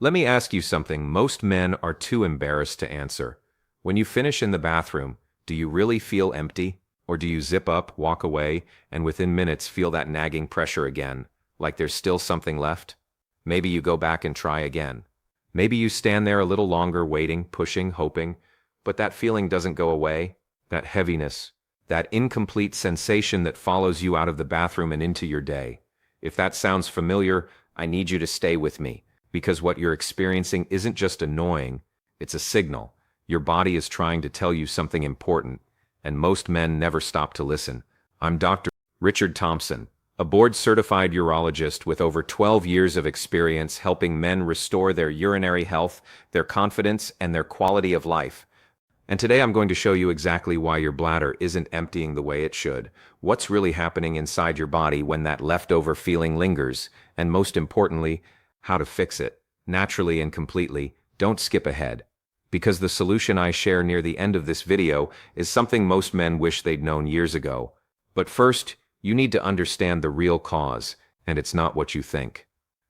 Let me ask you something most men are too embarrassed to answer. When you finish in the bathroom, do you really feel empty? Or do you zip up, walk away, and within minutes feel that nagging pressure again, like there's still something left? Maybe you go back and try again. Maybe you stand there a little longer waiting, pushing, hoping, but that feeling doesn't go away. That heaviness, that incomplete sensation that follows you out of the bathroom and into your day. If that sounds familiar, I need you to stay with me, because what you're experiencing isn't just annoying, it's a signal. Your body is trying to tell you something important, and most men never stop to listen. I'm Dr. Richard Thompson, a board-certified urologist with over 12 years of experience helping men restore their urinary health, their confidence, and their quality of life. And today I'm going to show you exactly why your bladder isn't emptying the way it should, what's really happening inside your body when that leftover feeling lingers, and most importantly, how to fix it, naturally and completely. Don't skip ahead, because the solution I share near the end of this video is something most men wish they'd known years ago. But first, you need to understand the real cause, and it's not what you think.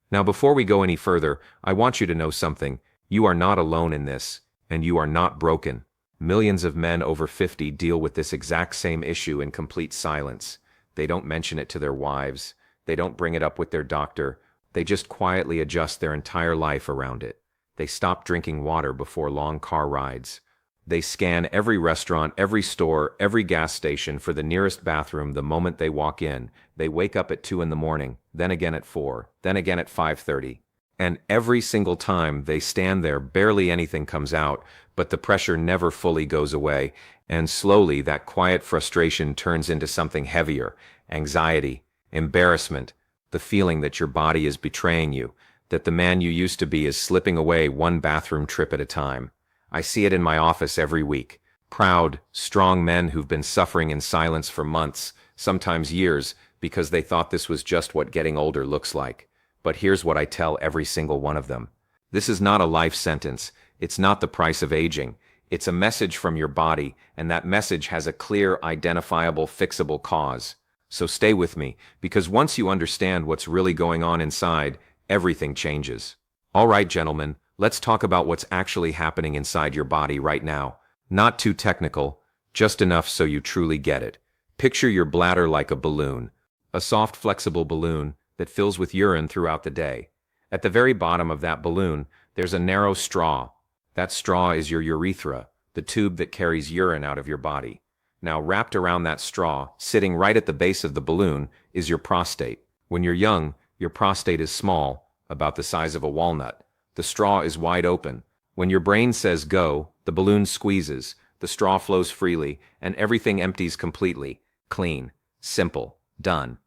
Now, before we go any further, I want you to know something. You are not alone in this, and you are not broken. Millions of men over 50 deal with this exact same issue in complete silence. They don't mention it to their wives. They don't bring it up with their doctor. They just quietly adjust their entire life around it. They stop drinking water before long car rides. They scan every restaurant, every store, every gas station for the nearest bathroom the moment they walk in. They wake up at 2 in the morning, then again at 4, then again at 5:30. And every single time they stand there, barely anything comes out, but the pressure never fully goes away, and slowly that quiet frustration turns into something heavier: anxiety, embarrassment, the feeling that your body is betraying you, that the man you used to be is slipping away one bathroom trip at a time. I see it in my office every week. Proud, strong men who've been suffering in silence for months, sometimes years, because they thought this was just what getting older looks like. But here's what I tell every single one of them. This is not a life sentence. It's not the price of aging. It's a message from your body, and that message has a clear, identifiable, fixable cause. So stay with me, because once you understand what's really going on inside, everything changes. All right, gentlemen, let's talk about what's actually happening inside your body right now. Not too technical, just enough so you truly get it. Picture your bladder like a balloon, a soft, flexible balloon that fills with urine throughout the day. At the very bottom of that balloon, there's a narrow straw. That straw is your urethra, the tube that carries urine out of your body. Now, wrapped around that straw, sitting right at the base of the balloon, is your prostate. When you're young, your prostate is small, about the size of a walnut. The straw is wide open. When your brain says go, the balloon squeezes, the straw flows freely, and everything empties completely. Clean, simple, done.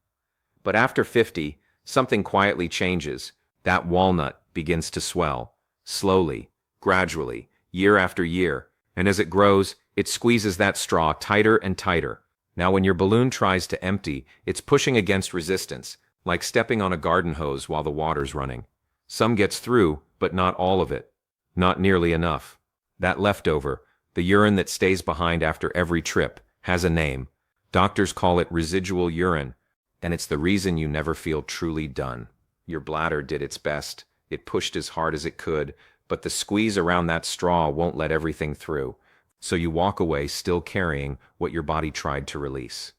But after 50, something quietly changes. That walnut begins to swell, slowly, gradually, year after year, and as it grows, it squeezes that straw tighter and tighter. Now when your balloon tries to empty, it's pushing against resistance, like stepping on a garden hose while the water's running. Some gets through, but not all of it. Not nearly enough. That leftover, the urine that stays behind after every trip, has a name. Doctors call it residual urine, and it's the reason you never feel truly done. Your bladder did its best. It pushed as hard as it could, but the squeeze around that straw won't let everything through. So you walk away still carrying what your body tried to release.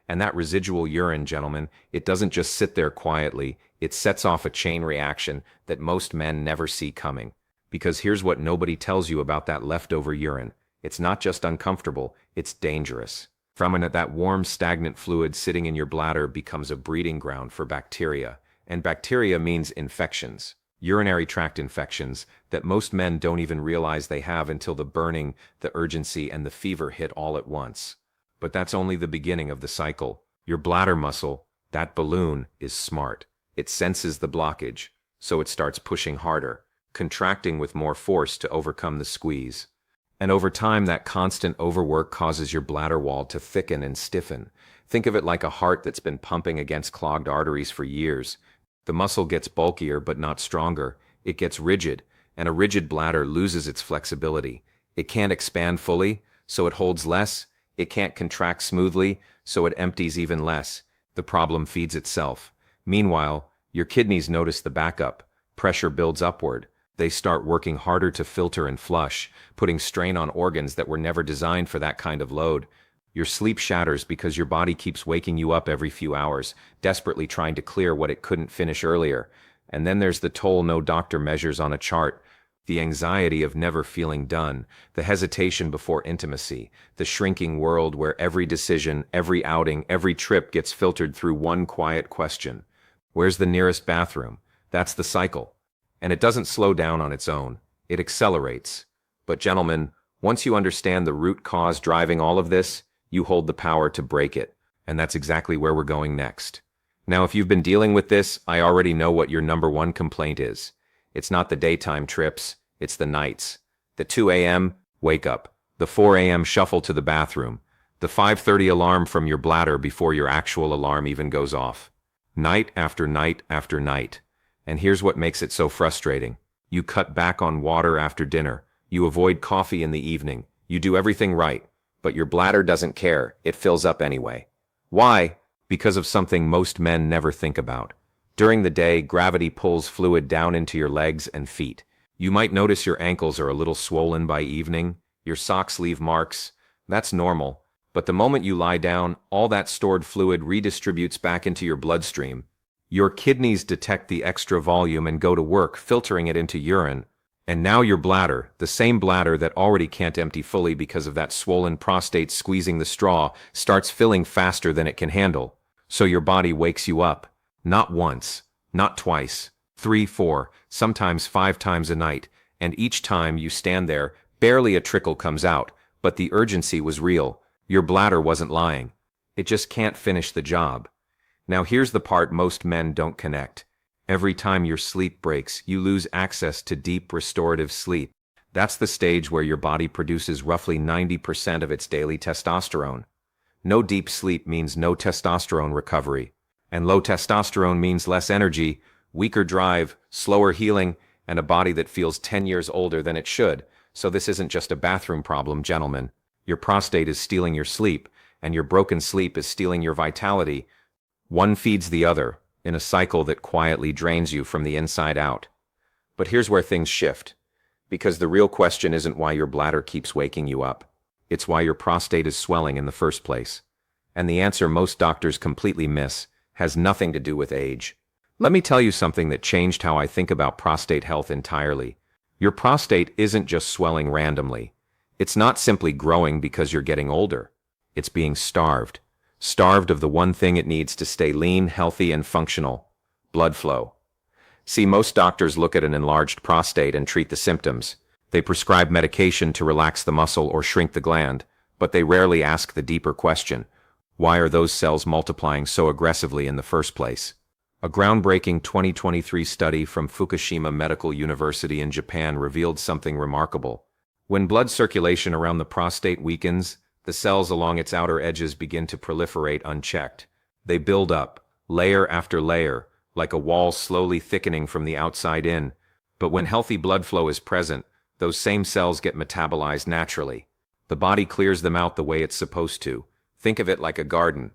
And that residual urine, gentlemen, it doesn't just sit there quietly. It sets off a chain reaction that most men never see coming. Because here's what nobody tells you about that leftover urine. It's not just uncomfortable, it's dangerous. From it, that warm, stagnant fluid sitting in your bladder becomes a breeding ground for bacteria. And bacteria means infections, urinary tract infections, that most men don't even realize they have until the burning, the urgency, and the fever hit all at once. But that's only the beginning of the cycle. Your bladder muscle, that balloon, is smart. It senses the blockage, so it starts pushing harder, contracting with more force to overcome the squeeze. And over time, that constant overwork causes your bladder wall to thicken and stiffen. Think of it like a heart that's been pumping against clogged arteries for years. The muscle gets bulkier but not stronger. It gets rigid, and a rigid bladder loses its flexibility. It can't expand fully, so it holds less. It can't contract smoothly, so it empties even less. The problem feeds itself. Meanwhile, your kidneys notice the backup. Pressure builds upward. they start working harder to filter and flush, putting strain on organs that were never designed for that kind of load. Your sleep shatters because your body keeps waking you up every few hours, desperately trying to clear what it couldn't finish earlier. And then there's the toll no doctor measures on a chart. The anxiety of never feeling done, the hesitation before intimacy, the shrinking world where every decision, every outing, every trip gets filtered through one quiet question. Where's the nearest bathroom? That's the cycle. And it doesn't slow down on its own. It accelerates. But gentlemen, once you understand the root cause driving all of this, you hold the power to break it. And that's exactly where we're going next. Now, if you've been dealing with this, I already know what your number one complaint is. It's not the daytime trips, it's the nights. The 2 a.m., wake up. The 4 a.m. shuffle to the bathroom. The 5:30 alarm from your bladder before your actual alarm even goes off. Night after night after night. And here's what makes it so frustrating. You cut back on water after dinner. You avoid coffee in the evening. You do everything right. But your bladder doesn't care. It fills up anyway. Why? Because of something most men never think about. During the day, gravity pulls fluid down into your legs and feet. You might notice your ankles are a little swollen by evening. Your socks leave marks. That's normal. But the moment you lie down, all that stored fluid redistributes back into your bloodstream. Your kidneys detect the extra volume and go to work filtering it into urine. And now your bladder, the same bladder that already can't empty fully because of that swollen prostate squeezing the straw, starts filling faster than it can handle. So your body wakes you up. Not once, not twice, 3, 4, sometimes 5 times a night, and each time you stand there, barely a trickle comes out, but the urgency was real. Your bladder wasn't lying. It just can't finish the job. Now here's the part most men don't connect. Every time your sleep breaks, you lose access to deep restorative sleep. That's the stage where your body produces roughly 90% of its daily testosterone. No deep sleep means no testosterone recovery. And low testosterone means less energy, weaker drive, slower healing, and a body that feels 10 years older than it should. So this isn't just a bathroom problem, gentlemen. Your prostate is stealing your sleep, and your broken sleep is stealing your vitality. One feeds the other, in a cycle that quietly drains you from the inside out. But here's where things shift. Because the real question isn't why your bladder keeps waking you up. It's why your prostate is swelling in the first place. And the answer most doctors completely miss has nothing to do with age. Let me tell you something that changed how I think about prostate health entirely. Your prostate isn't just swelling randomly. It's not simply growing because you're getting older. It's being starved. Starved of the one thing it needs to stay lean, healthy, and functional: blood flow. See, most doctors look at an enlarged prostate and treat the symptoms. They prescribe medication to relax the muscle or shrink the gland, but they rarely ask the deeper question: why are those cells multiplying so aggressively in the first place? A groundbreaking 2023 study from Fukushima Medical University in Japan revealed something remarkable. When blood circulation around the prostate weakens, the cells along its outer edges begin to proliferate unchecked. They build up, layer after layer, like a wall slowly thickening from the outside in. But when healthy blood flow is present, those same cells get metabolized naturally. The body clears them out the way it's supposed to. Think of it like a garden.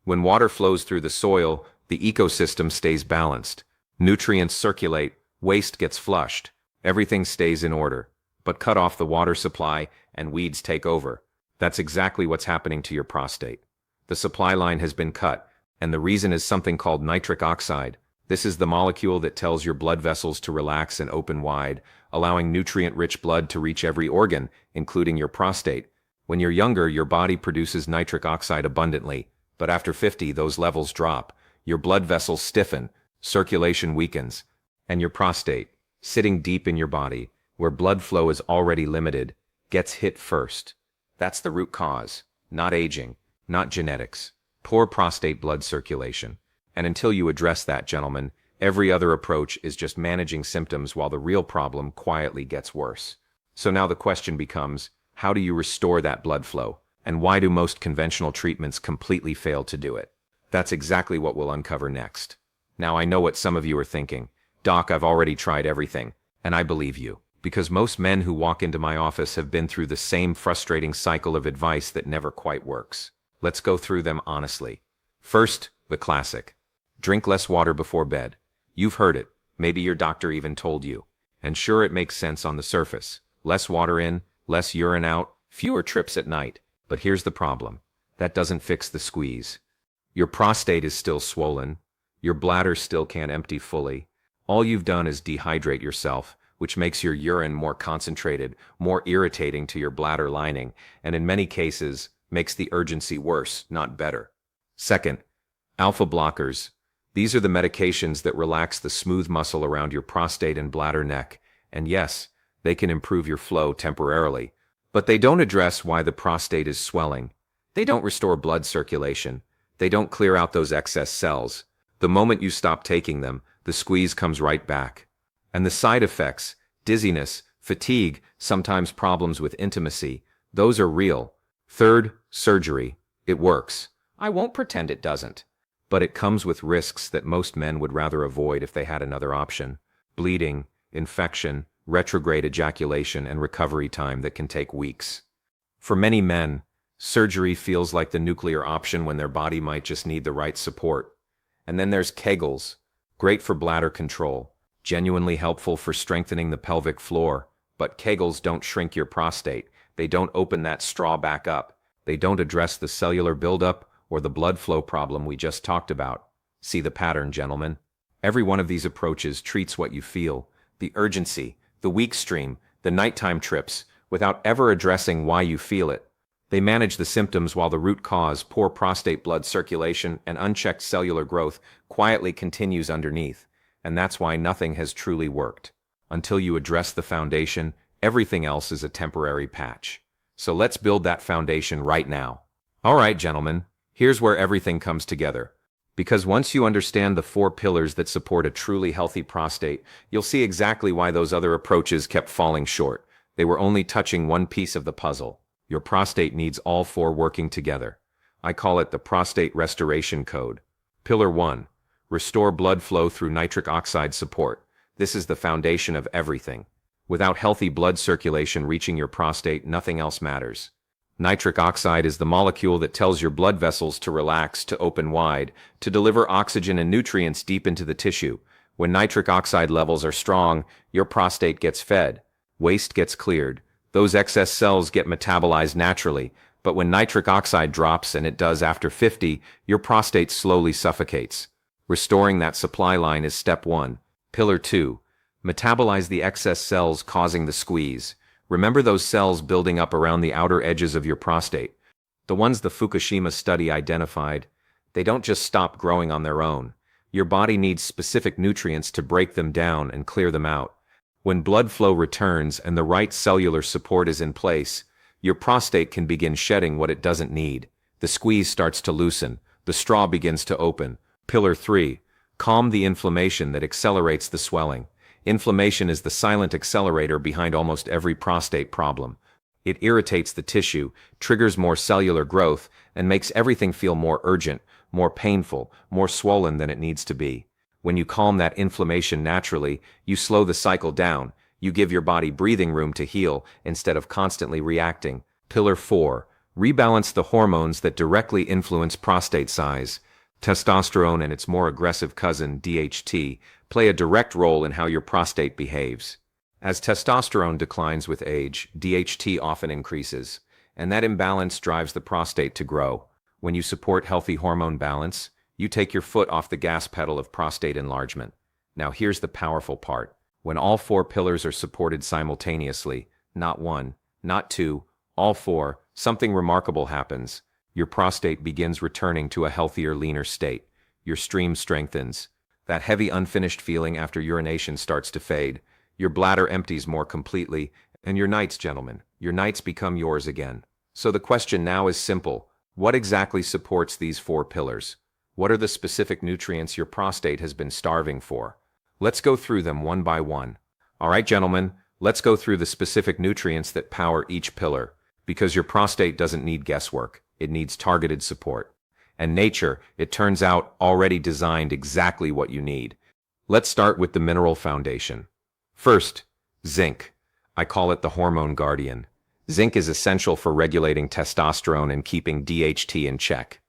When water flows through the soil, the ecosystem stays balanced. Nutrients circulate, waste gets flushed, everything stays in order. But cut off the water supply, and weeds take over. That's exactly what's happening to your prostate. The supply line has been cut, and the reason is something called nitric oxide. This is the molecule that tells your blood vessels to relax and open wide, allowing nutrient-rich blood to reach every organ, including your prostate. When you're younger, your body produces nitric oxide abundantly, but after 50, those levels drop. Your blood vessels stiffen, circulation weakens, and your prostate, sitting deep in your body, where blood flow is already limited, gets hit first. That's the root cause. Not aging, not genetics. Poor prostate blood circulation. And until you address that, gentlemen, every other approach is just managing symptoms while the real problem quietly gets worse. So now the question becomes, how do you restore that blood flow? And why do most conventional treatments completely fail to do it? That's exactly what we'll uncover next. Now I know what some of you are thinking. Doc, I've already tried everything. And I believe you. Because most men who walk into my office have been through the same frustrating cycle of advice that never quite works. Let's go through them honestly. First, the classic. Drink less water before bed. You've heard it. Maybe your doctor even told you. And sure, it makes sense on the surface. Less water in, less urine out, fewer trips at night. But here's the problem. That doesn't fix the squeeze. Your prostate is still swollen. Your bladder still can't empty fully. All you've done is dehydrate yourself, which makes your urine more concentrated, more irritating to your bladder lining, and in many cases, makes the urgency worse, not better. Second, alpha blockers. These are the medications that relax the smooth muscle around your prostate and bladder neck, and yes, they can improve your flow temporarily, but they don't address why the prostate is swelling. They don't restore blood circulation. They don't clear out those excess cells. The moment you stop taking them, the squeeze comes right back. And the side effects, dizziness, fatigue, sometimes problems with intimacy, those are real. Third, surgery. It works. I won't pretend it doesn't. But it comes with risks that most men would rather avoid if they had another option. Bleeding, infection, retrograde ejaculation, and recovery time that can take weeks. For many men, surgery feels like the nuclear option when their body might just need the right support. And then there's Kegels, great for bladder control, genuinely helpful for strengthening the pelvic floor, but Kegels don't shrink your prostate. They don't open that straw back up. They don't address the cellular buildup or the blood flow problem we just talked about. See the pattern, gentlemen. Every one of these approaches treats what you feel, the urgency, the weak stream, the nighttime trips, without ever addressing why you feel it. They manage the symptoms while the root cause, poor prostate blood circulation and unchecked cellular growth, quietly continues underneath. And that's why nothing has truly worked. Until you address the foundation, everything else is a temporary patch. So let's build that foundation right now. All right, gentlemen, here's where everything comes together. Because once you understand the 4 pillars that support a truly healthy prostate, you'll see exactly why those other approaches kept falling short. They were only touching one piece of the puzzle. Your prostate needs all 4 working together. I call it the prostate restoration code. Pillar 1. Restore blood flow through nitric oxide support. This is the foundation of everything. Without healthy blood circulation reaching your prostate, nothing else matters. Nitric oxide is the molecule that tells your blood vessels to relax, to open wide, to deliver oxygen and nutrients deep into the tissue. When nitric oxide levels are strong, your prostate gets fed. Waste gets cleared. Those excess cells get metabolized naturally, but when nitric oxide drops, and it does after 50, your prostate slowly suffocates. Restoring that supply line is step 1. Pillar 2. Metabolize the excess cells causing the squeeze. Remember those cells building up around the outer edges of your prostate. The ones the Fukushima study identified. They don't just stop growing on their own. Your body needs specific nutrients to break them down and clear them out. When blood flow returns and the right cellular support is in place, your prostate can begin shedding what it doesn't need. The squeeze starts to loosen. The straw begins to open. Pillar 3. Calm the inflammation that accelerates the swelling. Inflammation is the silent accelerator behind almost every prostate problem. It irritates the tissue, triggers more cellular growth, and makes everything feel more urgent, more painful, more swollen than it needs to be. When you calm that inflammation naturally, you slow the cycle down. You give your body breathing room to heal instead of constantly reacting. Pillar 4. Rebalance the hormones that directly influence prostate size. Testosterone and its more aggressive cousin, DHT, play a direct role in how your prostate behaves. As testosterone declines with age, DHT often increases, and that imbalance drives the prostate to grow. When you support healthy hormone balance, you take your foot off the gas pedal of prostate enlargement. Now here's the powerful part. When all 4 pillars are supported simultaneously, not 1, not 2, all 4, something remarkable happens. Your prostate begins returning to a healthier, leaner state. Your stream strengthens. That heavy, unfinished feeling after urination starts to fade. Your bladder empties more completely, and your nights, gentlemen, your nights become yours again. So the question now is simple. What exactly supports these 4 pillars? What are the specific nutrients your prostate has been starving for? Let's go through them one by one. All right, gentlemen, let's go through the specific nutrients that power each pillar, because your prostate doesn't need guesswork. It needs targeted support. And nature, it turns out, already designed exactly what you need. Let's start with the mineral foundation. First, zinc. I call it the hormone guardian. Zinc is essential for regulating testosterone and keeping DHT in check.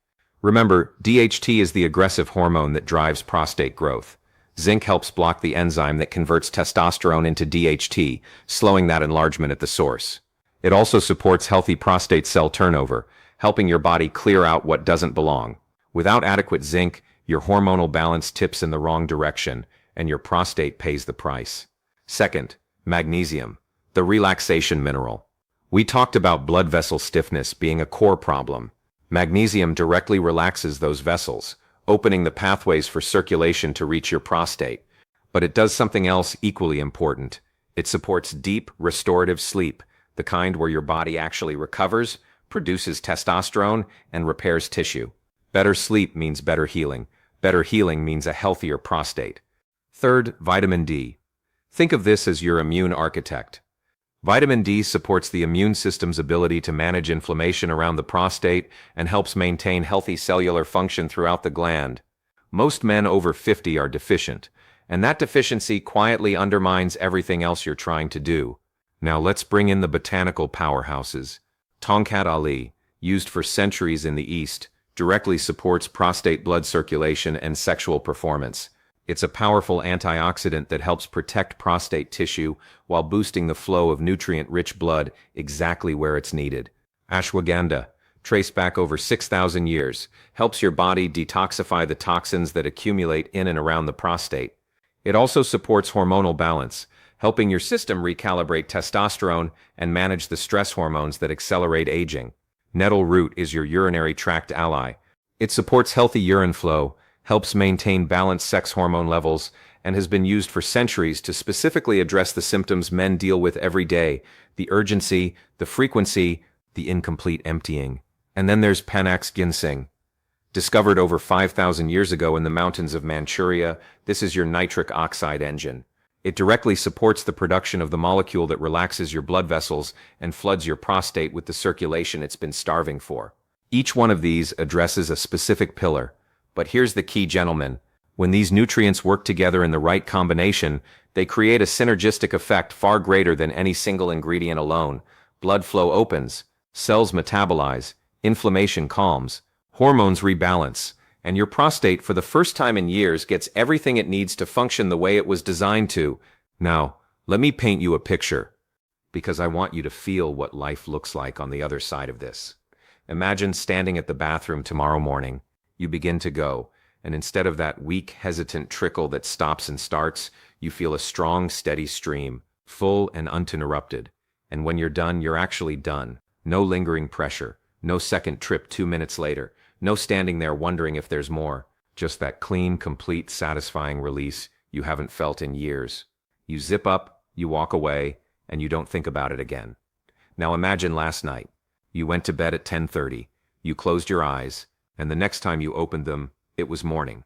Remember, DHT is the aggressive hormone that drives prostate growth. Zinc helps block the enzyme that converts testosterone into DHT, slowing that enlargement at the source. It also supports healthy prostate cell turnover, helping your body clear out what doesn't belong. Without adequate zinc, your hormonal balance tips in the wrong direction, and your prostate pays the price. Second, magnesium, the relaxation mineral. We talked about blood vessel stiffness being a core problem. Magnesium directly relaxes those vessels, opening the pathways for circulation to reach your prostate. But it does something else equally important. It supports deep, restorative sleep, the kind where your body actually recovers, produces testosterone, and repairs tissue. Better sleep means better healing. Better healing means a healthier prostate. Third, vitamin D. Think of this as your immune architect. Vitamin D supports the immune system's ability to manage inflammation around the prostate and helps maintain healthy cellular function throughout the gland. Most men over 50 are deficient, and that deficiency quietly undermines everything else you're trying to do. Now let's bring in the botanical powerhouses. Tongkat Ali, used for centuries in the East, directly supports prostate blood circulation and sexual performance. It's a powerful antioxidant that helps protect prostate tissue while boosting the flow of nutrient-rich blood exactly where it's needed. Ashwagandha, traced back over 6,000 years, helps your body detoxify the toxins that accumulate in and around the prostate. It also supports hormonal balance, helping your system recalibrate testosterone and manage the stress hormones that accelerate aging. Nettle root is your urinary tract ally. It supports healthy urine flow, helps maintain balanced sex hormone levels, and has been used for centuries to specifically address the symptoms men deal with every day: the urgency, the frequency, the incomplete emptying. And then there's panax ginseng. Discovered over 5,000 years ago in the mountains of Manchuria, this is your nitric oxide engine. It directly supports the production of the molecule that relaxes your blood vessels and floods your prostate with the circulation it's been starving for. Each one of these addresses a specific pillar. But here's the key, gentlemen. When these nutrients work together in the right combination, they create a synergistic effect far greater than any single ingredient alone. Blood flow opens, cells metabolize, inflammation calms, hormones rebalance, and your prostate, for the first time in years, gets everything it needs to function the way it was designed to. Now, let me paint you a picture, because I want you to feel what life looks like on the other side of this. Imagine standing at the bathroom tomorrow morning. You begin to go, and instead of that weak, hesitant trickle that stops and starts, you feel a strong, steady stream, full and uninterrupted. And when you're done, you're actually done. No lingering pressure, no second trip 2 minutes later, no standing there wondering if there's more. Just that clean, complete, satisfying release you haven't felt in years. You zip up, you walk away, and you don't think about it again. Now imagine last night. You went to bed at 10:30. You closed your eyes, and the next time you opened them, it was morning.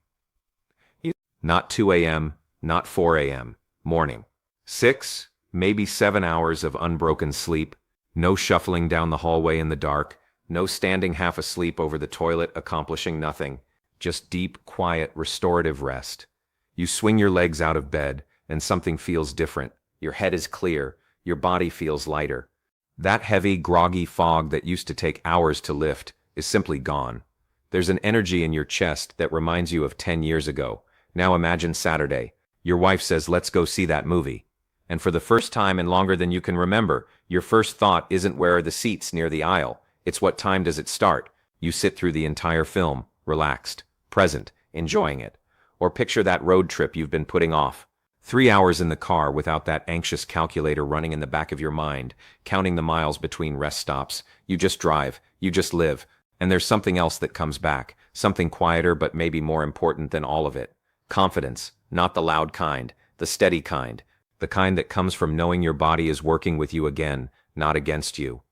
Not 2 a.m., not 4 a.m., morning. 6, maybe 7 hours of unbroken sleep, no shuffling down the hallway in the dark, no standing half asleep over the toilet accomplishing nothing, just deep, quiet, restorative rest. You swing your legs out of bed, and something feels different. Your head is clear, your body feels lighter. That heavy, groggy fog that used to take hours to lift is simply gone. There's an energy in your chest that reminds you of 10 years ago. Now imagine Saturday. Your wife says, "Let's go see that movie." And for the first time in longer than you can remember, your first thought isn't where are the seats near the aisle. It's what time does it start? You sit through the entire film, relaxed, present, enjoying it. Or picture that road trip you've been putting off. 3 hours in the car without that anxious calculator running in the back of your mind, counting the miles between rest stops. You just drive, you just live. And there's something else that comes back, something quieter but maybe more important than all of it. Confidence, not the loud kind, the steady kind, the kind that comes from knowing your body is working with you again, not against you.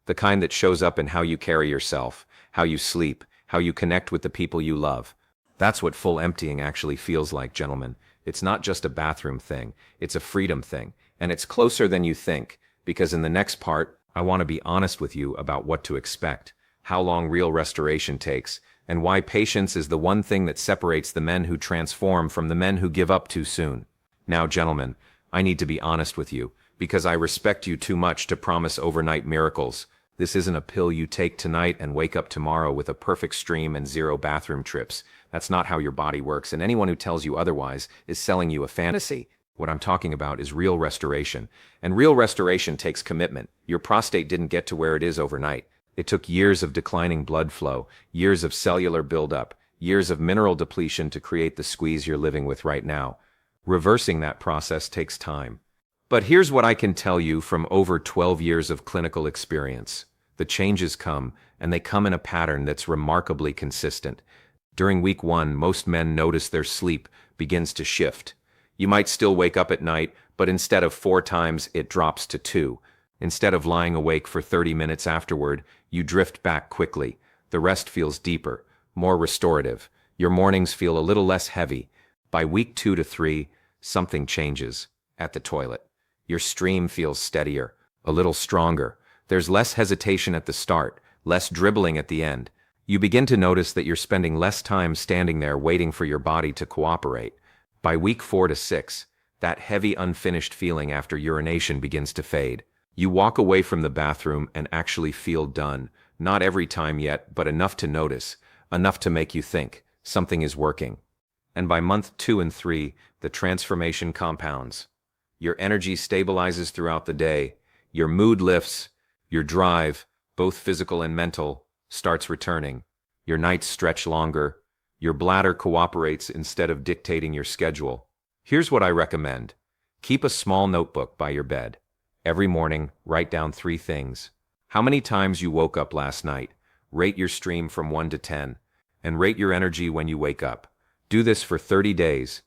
The kind that shows up in how you carry yourself, how you sleep, how you connect with the people you love. That's what full emptying actually feels like, gentlemen. It's not just a bathroom thing, it's a freedom thing, and it's closer than you think, because in the next part, I want to be honest with you about what to expect, how long real restoration takes, and why patience is the one thing that separates the men who transform from the men who give up too soon. Now, gentlemen, I need to be honest with you, because I respect you too much to promise overnight miracles. This isn't a pill you take tonight and wake up tomorrow with a perfect stream and 0 bathroom trips. That's not how your body works, and anyone who tells you otherwise is selling you a fantasy. What I'm talking about is real restoration. And real restoration takes commitment. Your prostate didn't get to where it is overnight. It took years of declining blood flow, years of cellular buildup, years of mineral depletion to create the squeeze you're living with right now. Reversing that process takes time. But here's what I can tell you from over 12 years of clinical experience. The changes come, and they come in a pattern that's remarkably consistent. During week 1, most men notice their sleep begins to shift. You might still wake up at night, but instead of 4 times, it drops to 2. Instead of lying awake for 30 minutes afterward, you drift back quickly. The rest feels deeper, more restorative. Your mornings feel a little less heavy. By week 2 to 3, something changes. At the toilet, your stream feels steadier, a little stronger. There's less hesitation at the start, less dribbling at the end. You begin to notice that you're spending less time standing there waiting for your body to cooperate. By week 4 to 6, that heavy unfinished feeling after urination begins to fade. You walk away from the bathroom and actually feel done. Not every time yet, but enough to notice, enough to make you think something is working. And by month 2 and 3, the transformation compounds. Your energy stabilizes throughout the day. Your mood lifts. Your drive, both physical and mental, starts returning. Your nights stretch longer. Your bladder cooperates instead of dictating your schedule. Here's what I recommend. Keep a small notebook by your bed. Every morning, write down 3 things. How many times you woke up last night. Rate your stream from 1 to 10. And rate your energy when you wake up. Do this for 30 days.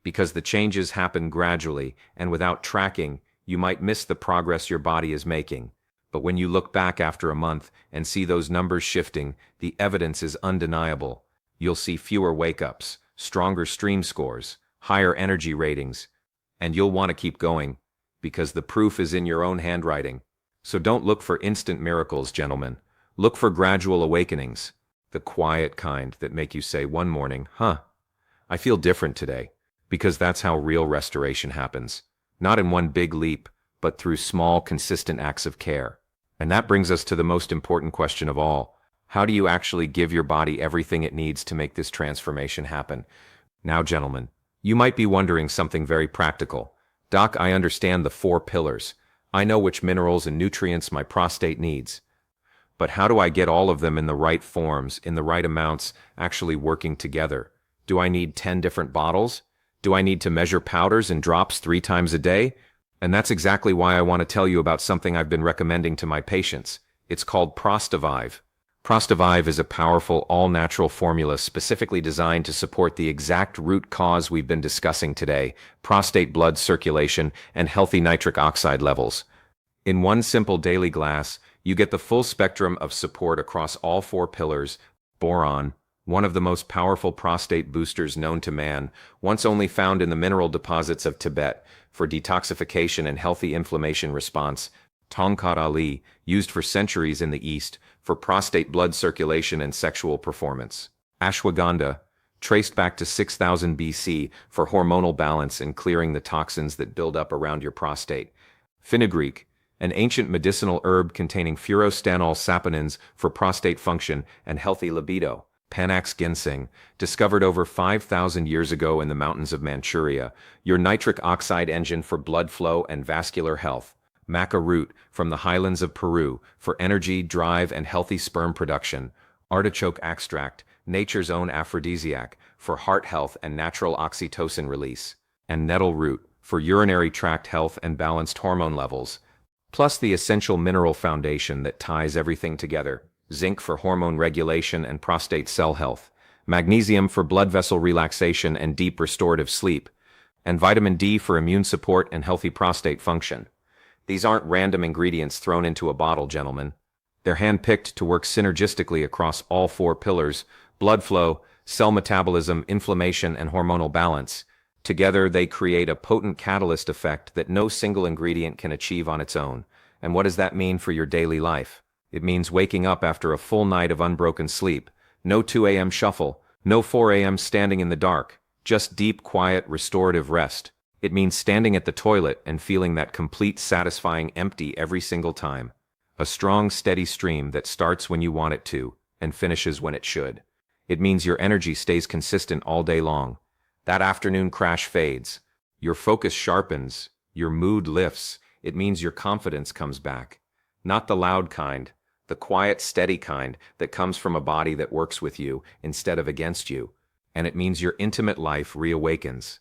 Because the changes happen gradually, and without tracking, you might miss the progress your body is making. But when you look back after a month and see those numbers shifting, the evidence is undeniable. You'll see fewer wake-ups, stronger stream scores, higher energy ratings, and you'll want to keep going, because the proof is in your own handwriting. So don't look for instant miracles, gentlemen. Look for gradual awakenings, the quiet kind that make you say one morning, I feel different today, because that's how real restoration happens. Not in one big leap, but through small, consistent acts of care. And that brings us to the most important question of all. How do you actually give your body everything it needs to make this transformation happen? Now, gentlemen, you might be wondering something very practical. Doc, I understand the 4 pillars. I know which minerals and nutrients my prostate needs. But how do I get all of them in the right forms, in the right amounts, actually working together? Do I need 10 different bottles? Do I need to measure powders and drops 3 times a day? And that's exactly why I want to tell you about something I've been recommending to my patients. It's called Prostavive. Prostavive is a powerful, all-natural formula specifically designed to support the exact root cause we've been discussing today, prostate blood circulation and healthy nitric oxide levels. In one simple daily glass, you get the full spectrum of support across all 4 pillars. Boron, one of the most powerful prostate boosters known to man, once only found in the mineral deposits of Tibet, for detoxification and healthy inflammation response. Tongkat, used for centuries in the East, for prostate blood circulation and sexual performance. Ashwagandha, traced back to 6000 BC, for hormonal balance and clearing the toxins that build up around your prostate. Fenugreek, an ancient medicinal herb containing furostanol saponins for prostate function and healthy libido. Panax ginseng, discovered over 5,000 years ago in the mountains of Manchuria, your nitric oxide engine for blood flow and vascular health. Maca root, from the highlands of Peru, for energy, drive, and healthy sperm production. Artichoke extract, nature's own aphrodisiac, for heart health and natural oxytocin release. And nettle root, for urinary tract health and balanced hormone levels. Plus the essential mineral foundation that ties everything together. Zinc for hormone regulation and prostate cell health, magnesium for blood vessel relaxation and deep restorative sleep, and vitamin D for immune support and healthy prostate function. These aren't random ingredients thrown into a bottle, gentlemen. They're hand-picked to work synergistically across all 4 pillars: blood flow, cell metabolism, inflammation, and hormonal balance. Together, they create a potent catalyst effect that no single ingredient can achieve on its own. And what does that mean for your daily life? It means waking up after a full night of unbroken sleep. No 2 a.m. shuffle, no 4 a.m. standing in the dark, just deep, quiet, restorative rest. It means standing at the toilet and feeling that complete, satisfying empty every single time. A strong, steady stream that starts when you want it to and finishes when it should. It means your energy stays consistent all day long. That afternoon crash fades. Your focus sharpens. Your mood lifts. It means your confidence comes back. Not the loud kind, the quiet, steady kind that comes from a body that works with you instead of against you. And it means your intimate life reawakens.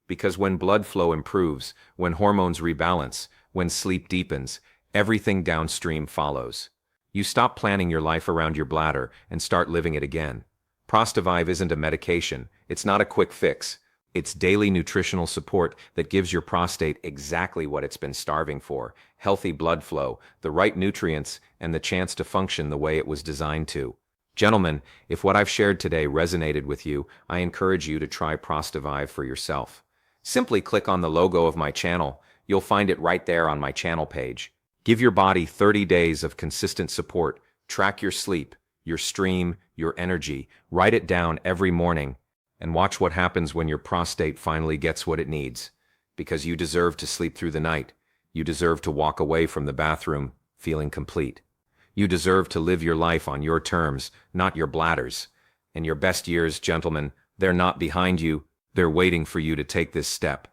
Because when blood flow improves, when hormones rebalance, when sleep deepens, everything downstream follows. You stop planning your life around your bladder and start living it again. Prostavive isn't a medication. It's not a quick fix. It's daily nutritional support that gives your prostate exactly what it's been starving for: healthy blood flow, the right nutrients, and the chance to function the way it was designed to. Gentlemen, if what I've shared today resonated with you, I encourage you to try Prostavive for yourself. Simply click on the logo of my channel. You'll find it right there on my channel page. Give your body 30 days of consistent support. Track your sleep, your stream, your energy. Write it down every morning. And watch what happens when your prostate finally gets what it needs. Because you deserve to sleep through the night. You deserve to walk away from the bathroom feeling complete. You deserve to live your life on your terms, not your bladder's. And your best years, gentlemen, they're not behind you. They're waiting for you to take this step.